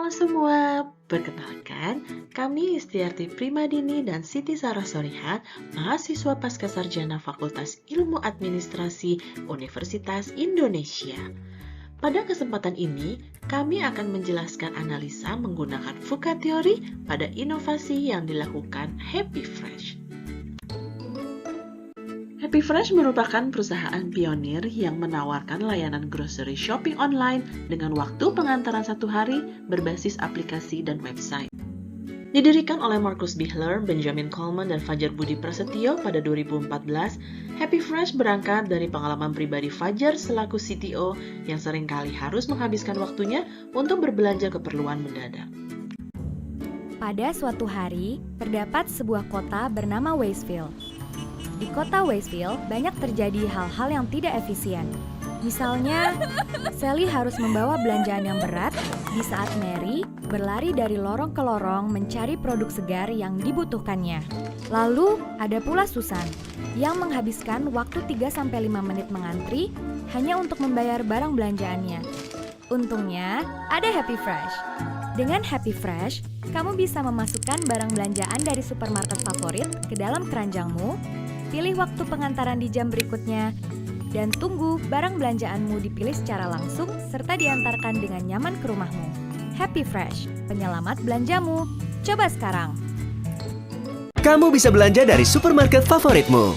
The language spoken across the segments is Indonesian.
Halo semua, perkenalkan kami Istiarti Primadini dan Siti Sarah Solihat, mahasiswa Pascasarjana Fakultas Ilmu Administrasi Universitas Indonesia. Pada kesempatan ini, kami akan menjelaskan analisa menggunakan VUCA teori pada inovasi yang dilakukan Happy Fresh. Happy Fresh merupakan perusahaan pionir yang menawarkan layanan grocery shopping online dengan waktu pengantaran 1 hari berbasis aplikasi dan website. Didirikan oleh Marcus Bihler, Benjamin Coleman, dan Fajar Budi Prasetyo pada 2014, Happy Fresh berangkat dari pengalaman pribadi Fajar selaku CTO yang seringkali harus menghabiskan waktunya untuk berbelanja keperluan mendadak. Pada suatu hari, terdapat sebuah kota bernama Westville. Di kota Westville, banyak terjadi hal-hal yang tidak efisien. Misalnya, Sally harus membawa belanjaan yang berat di saat Mary berlari dari lorong ke lorong mencari produk segar yang dibutuhkannya. Lalu, ada pula Susan yang menghabiskan waktu 3-5 menit mengantri hanya untuk membayar barang belanjaannya. Untungnya, ada Happy Fresh. Dengan Happy Fresh, kamu bisa memasukkan barang belanjaan dari supermarket favorit ke dalam keranjangmu, pilih waktu pengantaran di jam berikutnya, dan tunggu barang belanjaanmu dipilih secara langsung serta diantarkan dengan nyaman ke rumahmu. Happy Fresh, penyelamat belanjamu. Coba sekarang. Kamu bisa belanja dari supermarket favoritmu.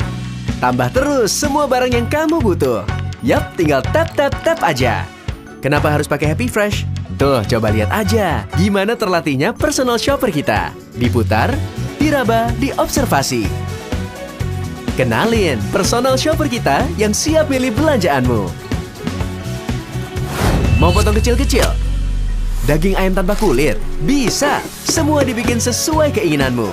Tambah terus semua barang yang kamu butuh. Yap, tinggal tap aja. Kenapa harus pakai Happy Fresh? Tuh, coba lihat aja gimana terlatihnya personal shopper kita. Diputar, diraba, diobservasi. Kenalin personal shopper kita yang siap milih belanjaanmu. Mau potong kecil-kecil? Daging ayam tanpa kulit? Bisa! Semua dibikin sesuai keinginanmu.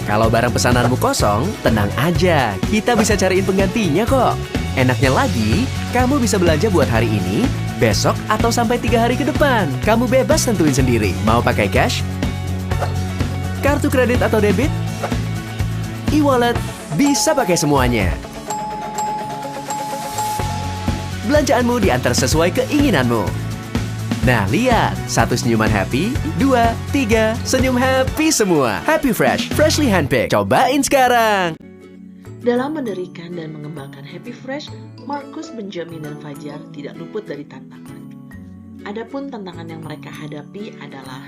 Kalau barang pesananmu kosong, tenang aja. Kita bisa cariin penggantinya kok. Enaknya lagi, kamu bisa belanja buat hari ini, besok, atau sampai 3 hari ke depan. Kamu bebas tentuin sendiri. Mau pakai cash? Kartu kredit atau debit? E-wallet? Bisa pakai semuanya. Belanjaanmu diantar sesuai keinginanmu. Nah, lihat. 1 senyuman happy, 2, 3, senyum happy semua. Happy Fresh, freshly handpicked. Cobain sekarang. Dalam mendirikan dan mengembangkan Happy Fresh, Marcus, Benjamin, dan Fajar tidak luput dari tantangan. Adapun tantangan yang mereka hadapi adalah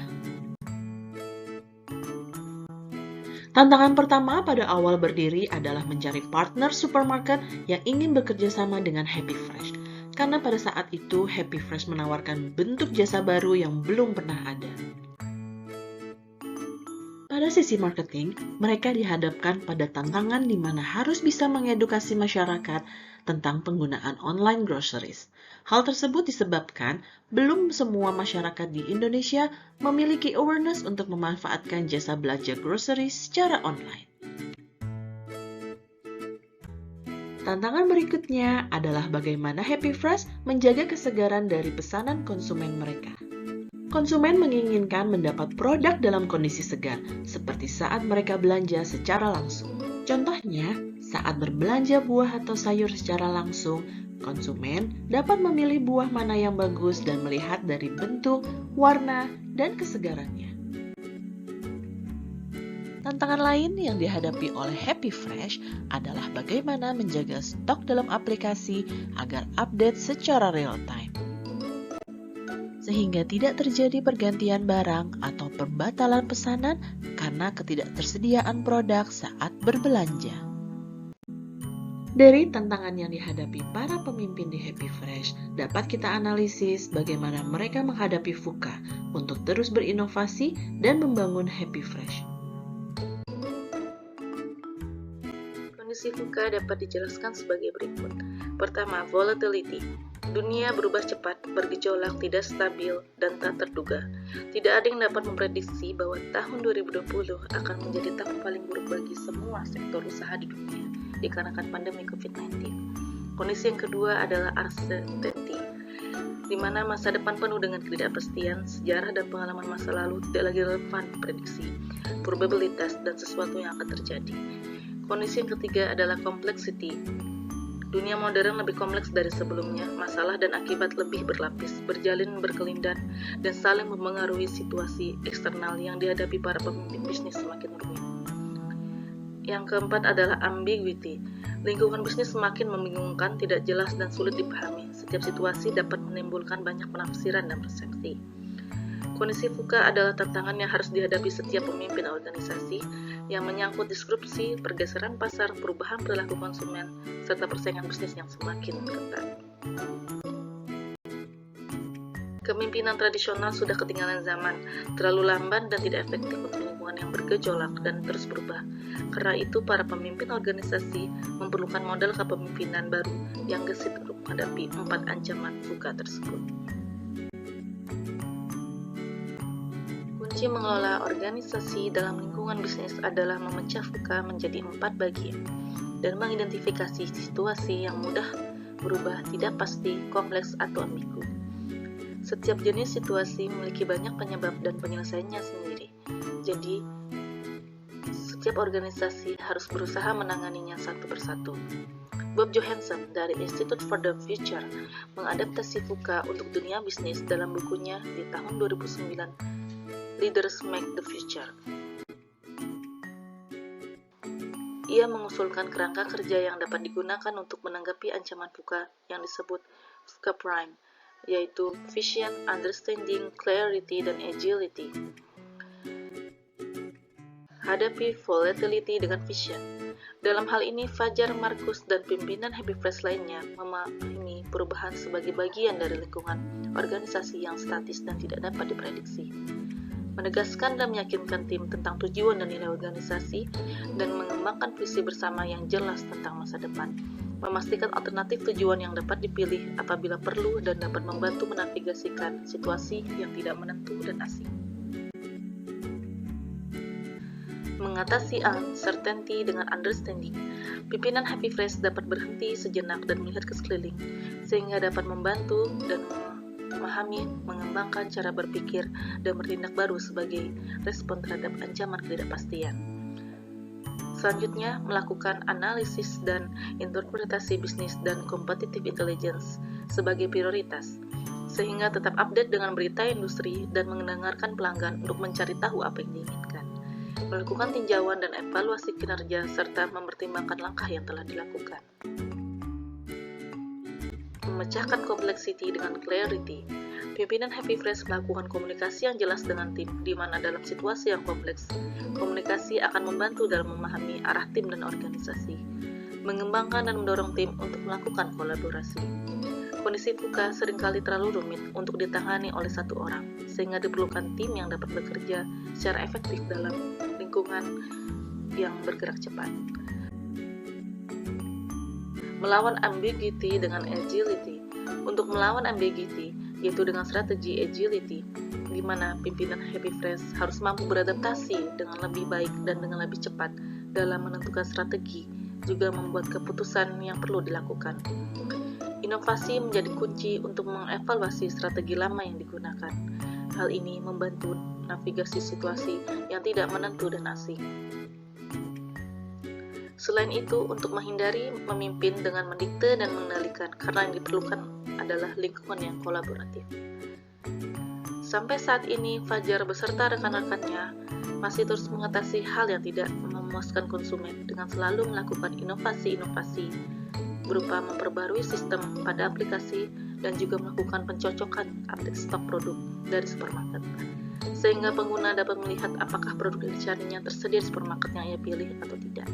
tantangan pertama pada awal berdiri adalah mencari partner supermarket yang ingin bekerja sama dengan Happy Fresh. Karena pada saat itu Happy Fresh menawarkan bentuk jasa baru yang belum pernah ada. Pada sisi marketing, mereka dihadapkan pada tantangan di mana harus bisa mengedukasi masyarakat tentang penggunaan online groceries. Hal tersebut disebabkan belum semua masyarakat di Indonesia memiliki awareness untuk memanfaatkan jasa belanja grocery secara online. Tantangan berikutnya adalah bagaimana Happy Fresh menjaga kesegaran dari pesanan konsumen mereka. Konsumen menginginkan mendapat produk dalam kondisi segar, seperti saat mereka belanja secara langsung. Contohnya, saat berbelanja buah atau sayur secara langsung, konsumen dapat memilih buah mana yang bagus dan melihat dari bentuk, warna, dan kesegarannya. Tantangan lain yang dihadapi oleh Happy Fresh adalah bagaimana menjaga stok dalam aplikasi agar update secara real time, sehingga tidak terjadi pergantian barang atau pembatalan pesanan karena ketidaktersediaan produk saat berbelanja. Dari tantangan yang dihadapi para pemimpin di Happy Fresh, dapat kita analisis bagaimana mereka menghadapi VUCA untuk terus berinovasi dan membangun Happy Fresh. Kondisi VUCA dapat dijelaskan sebagai berikut. Pertama, volatility. Dunia berubah cepat, bergejolak, tidak stabil, dan tak terduga. Tidak ada yang dapat memprediksi bahwa tahun 2020 akan menjadi tahun paling buruk bagi semua sektor usaha di dunia dikarenakan pandemi COVID-19. Kondisi yang kedua adalah uncertainty, di mana masa depan penuh dengan ketidakpastian, sejarah dan pengalaman masa lalu tidak lagi relevan prediksi, probabilitas, dan sesuatu yang akan terjadi. Kondisi yang ketiga adalah complexity. Dunia modern lebih kompleks dari sebelumnya, masalah dan akibat lebih berlapis, berjalin berkelindan, dan saling mempengaruhi situasi eksternal yang dihadapi para pemimpin bisnis semakin rumit. Yang keempat adalah ambiguity. Lingkungan bisnis semakin membingungkan, tidak jelas, dan sulit dipahami. Setiap situasi dapat menimbulkan banyak penafsiran dan persepsi. Kondisi VUCA adalah tantangan yang harus dihadapi setiap pemimpin organisasi yang menyangkut disrupsi, pergeseran pasar, perubahan perilaku konsumen, serta persaingan bisnis yang semakin ketat. Kepemimpinan tradisional sudah ketinggalan zaman, terlalu lamban dan tidak efektif untuk lingkungan yang bergejolak dan terus berubah. Karena itu, para pemimpin organisasi memerlukan model kepemimpinan baru yang gesit untuk menghadapi 4 ancaman VUCA tersebut. Kunci mengelola organisasi dalam lingkungan bisnis adalah memecah VUCA menjadi 4 bagian dan mengidentifikasi situasi yang mudah berubah, tidak pasti, kompleks, atau ambigu. Setiap jenis situasi memiliki banyak penyebab dan penyelesaiannya sendiri. Jadi, setiap organisasi harus berusaha menanganinya satu persatu. Bob Johansen dari Institute for the Future mengadaptasi VUCA untuk dunia bisnis dalam bukunya di tahun 2009, Leaders Make the Future. Ia mengusulkan kerangka kerja yang dapat digunakan untuk menanggapi ancaman VUCA yang disebut VUCA Prime, yaitu Vision, Understanding, Clarity, dan Agility. Hadapi volatility dengan vision. Dalam hal ini, Fajar, Markus, dan pimpinan Happy Fresh lainnya memahami perubahan sebagai bagian dari lingkungan organisasi yang statis dan tidak dapat diprediksi. Menegaskan dan meyakinkan tim tentang tujuan dan nilai organisasi, dan mengembangkan visi bersama yang jelas tentang masa depan. Memastikan alternatif tujuan yang dapat dipilih apabila perlu dan dapat membantu menavigasikan situasi yang tidak menentu dan asing. Mengatasi uncertainty dengan understanding. Pimpinan Happy Fresh dapat berhenti sejenak dan melihat ke sekeliling, sehingga dapat membantu dan memahami, mengembangkan cara berpikir, dan bertindak baru sebagai respon terhadap ancaman ketidakpastian. Selanjutnya, melakukan analisis dan interpretasi bisnis dan competitive intelligence sebagai prioritas, sehingga tetap update dengan berita industri dan mendengarkan pelanggan untuk mencari tahu apa yang diinginkan. Melakukan tinjauan dan evaluasi kinerja, serta mempertimbangkan langkah yang telah dilakukan. Memecahkan complexity dengan clarity. Pimpinan Happy Fresh melakukan komunikasi yang jelas dengan tim, di mana dalam situasi yang kompleks, komunikasi akan membantu dalam memahami arah tim dan organisasi, mengembangkan dan mendorong tim untuk melakukan kolaborasi. Kondisi VUCA seringkali terlalu rumit untuk ditangani oleh satu orang, sehingga diperlukan tim yang dapat bekerja secara efektif dalam lingkungan yang bergerak cepat. Melawan ambiguity dengan agility. Untuk melawan ambiguity, yaitu dengan strategi agility, di mana pimpinan Happy Fresh harus mampu beradaptasi dengan lebih baik dan dengan lebih cepat dalam menentukan strategi, juga membuat keputusan yang perlu dilakukan. Inovasi menjadi kunci untuk mengevaluasi strategi lama yang digunakan. Hal ini membantu navigasi situasi yang tidak menentu dan asing. Selain itu, untuk menghindari memimpin dengan mendikte dan mengendalikan, karena yang diperlukan adalah lingkungan yang kolaboratif. Sampai saat ini, Fajar beserta rekan-rekannya masih terus mengatasi hal yang tidak memuaskan konsumen dengan selalu melakukan inovasi-inovasi berupa memperbarui sistem pada aplikasi dan juga melakukan pencocokan update stok produk dari supermarket, sehingga pengguna dapat melihat apakah produk yang dicarinya tersedia di supermarket yang ia pilih atau tidak.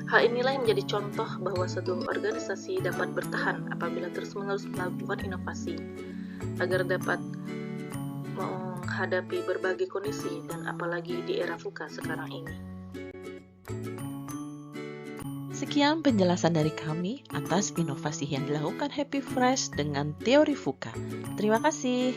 Hal inilah yang menjadi contoh bahwa sebuah organisasi dapat bertahan apabila terus-menerus melakukan inovasi agar dapat menghadapi berbagai kondisi, dan apalagi di era VUCA sekarang ini. Sekian penjelasan dari kami atas inovasi yang dilakukan Happy Fresh dengan teori VUCA. Terima kasih.